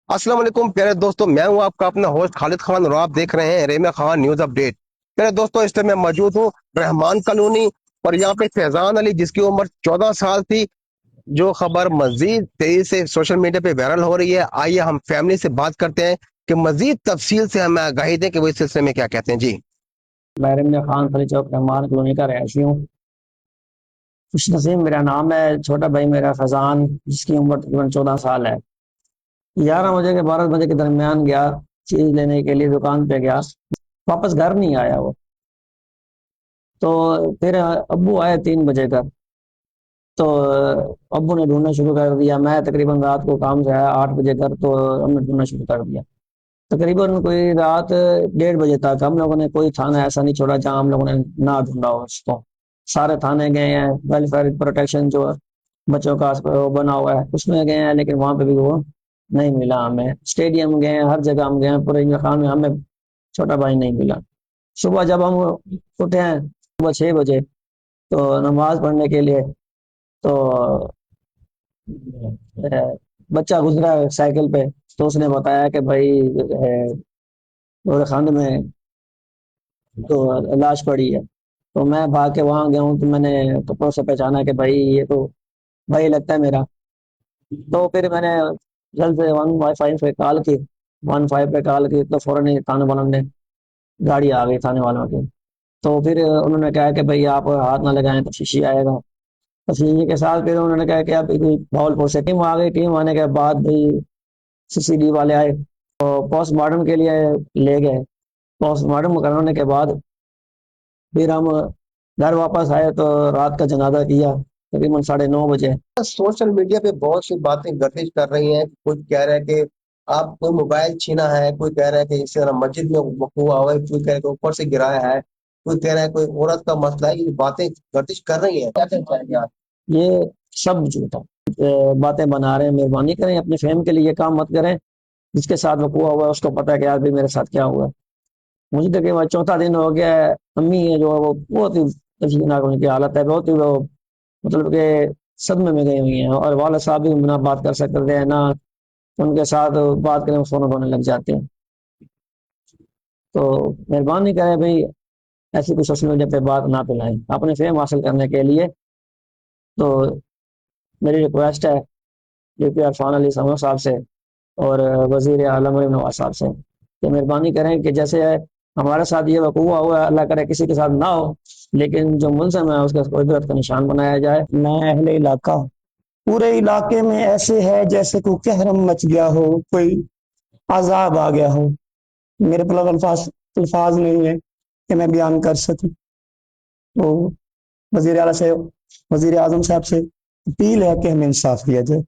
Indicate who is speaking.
Speaker 1: अस्सलाम वालेकुम प्यारे दोस्तों, मैं हूं आपका अपना होस्ट खालिद खान और आप देख रहे हैं रेमा खान न्यूज अपडेट। प्यारे दोस्तों, इस टाइम मैं मौजूद हूं रहमान कॉलोनी और यहाँ पे फैजान अली जिसकी उम्र 14 साल थी, जो खबर मजीद तेजी से सोशल मीडिया पे वायरल हो रही है। आइए हम फैमिली से बात करते हैं कि मजीद तफसील से हमें आगाही दें कि वो इस सिलसिले में क्या कहते हैं। जी।
Speaker 2: मैं रम्या खान फली चौक रहमान कॉलोनी का रहशी हूँ। खुश नसीम मेरा नाम है। छोटा भाई मेरा फैजान, जिसकी उम्र तकरीबन 14 साल है, 11 बजे के 12 बजे के दरमियान गया चीज लेने के लिए, दुकान पे गया, वापस घर नहीं आया वो। तो फिर अब्बू आए 3 बजे का, तो अब्बू ने ढूंढना शुरू कर दिया। मैं तकरीबन रात को काम से आया 8 बजे घर, तो हमने ढूंढना शुरू कर दिया। तकरीबन कोई रात 1:30 बजे तक हम लोगों ने कोई थाना ऐसा नहीं छोड़ा जहां हम लोगों ने ना ढूंढा हो उसको। सारे थाने गए हैं, वेलफेयर प्रोटेक्शन जो बच्चों का वो बना हुआ है उसमें गए हैं, लेकिन वहां पे भी वो नहीं मिला हमें। स्टेडियम गए हैं, हर जगह हम गए हैं, पूरे खान में हमें छोटा भाई नहीं मिला। सुबह जब हम उठे हैं सुबह 6 बजे, तो नमाज पढ़ने के लिए, तो बच्चा गुजरा है साइकिल पे, तो उसने बताया कि भाई खान में तो लाश पड़ी है। तो मैं भाग के वहां गया हूँ, तो मैंने कपड़ों से पहचाना कि भाई ये तो भाई लगता है मेरा। तो फिर मैंने जल्द से 115 पे कॉल की, 15 पे कॉल की, तो फौरन ही थाने वालों ने, गाड़ी आ गई थाने वालों की। तो फिर उन्होंने कहा कि भाई आप हाथ ना लगाएं तो शीशी आएगा। तो शीशी के साथ फिर उन्होंने कहा कि आप भावलपुर से टीम आ गई। टीम आने के बाद भाई सीसीडी वाले आए, तो पोस्टमार्टम के लिए ले गए। पोस्टमार्टम कराने के बाद फिर हम घर वापस आए, तो रात का जनाजा किया तकरीबन 9:30 बजे।
Speaker 1: सोशल मीडिया पे बहुत सी बातें गर्दिश कर रही हैं। कोई कह रहा है कि आप कोई मोबाइल छीना है, कोई कह रहा है कि इस तरह मस्जिद में वकूआ हुआ है, कोई कह रहा है कि ऊपर से गिराया है, कोई कह रहा है कोई औरत का मसला है। ये बातें गर्दिश कर रही हैं, क्या कहना चाहेंगे आप?
Speaker 2: ये सब झूठा बातें बना रहे हैं। मेहरबानी करें, अपने फेम के लिए ये काम मत करें। जिसके साथ वकूआ हुआ है उसको पता है कि यार भाई मेरे साथ क्या हुआ है। मुझे तकरीबन चौथा दिन हो गया है। अम्मी है जो है वो बहुत ही तशवीरनाक उनकी हालत है, बहुत ही वो मतलब कि सदमे में गई हुई हैं। और वाले साहब भी ना बात कर सकते हैं ना, उनके साथ बात करें फोन रोने लग जाते हैं। तो मेहरबानी करें भाई, ऐसी कुछ सोशल मीडिया पे बात ना फैलाएं अपने फेम हासिल करने के लिए। तो मेरी रिक्वेस्ट है यूपी इरफान अली समो साहब से और वजीर आलम मरीम नवाज साहब से कि मेहरबानी करें कि जैसे हमारे साथ ये वकूआ हुआ है, अल्लाह करे किसी के साथ ना हो, लेकिन जो मुलजिम है उसका इबरत का निशान बनाया जाए। मैं अहले इलाका, पूरे इलाके में ऐसे है जैसे कोई कहरम मच गया हो, कोई अजाब आ गया हो। मेरे पास अल्फाज नहीं है कि मैं बयान कर सकूं। तो वजीर आला से, वजीर आजम साहब से अपील है कि हमें इंसाफ दिया जाए।